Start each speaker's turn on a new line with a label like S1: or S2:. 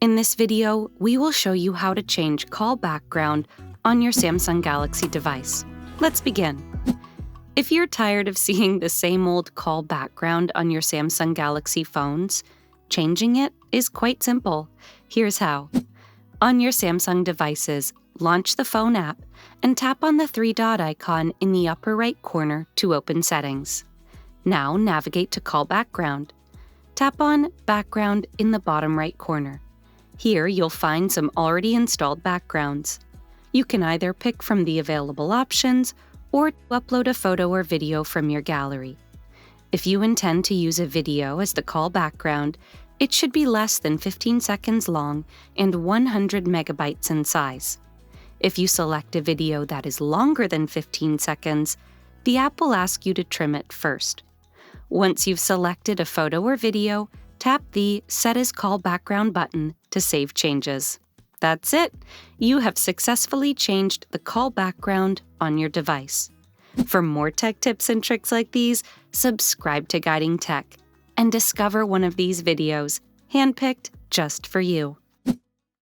S1: In this video, we will show you how to change call background on your Samsung Galaxy device. Let's begin. If you're tired of seeing the same old call background on your Samsung Galaxy phones, changing it is quite simple. Here's how. On your Samsung devices, launch the phone app and tap on the three-dot icon in the upper right corner to open settings. Now navigate to Call Background. Tap on Background in the bottom right corner. Here you'll find some already installed backgrounds. You can either pick from the available options or upload a photo or video from your gallery. If you intend to use a video as the call background, it should be less than 15 seconds long and 100 megabytes in size. If you select a video that is longer than 15 seconds, the app will ask you to trim it first. Once you've selected a photo or video, tap the Set as Call Background button to save changes. That's it! You have successfully changed the call background on your device. For more tech tips and tricks like these, subscribe to Guiding Tech and discover one of these videos, handpicked just for you.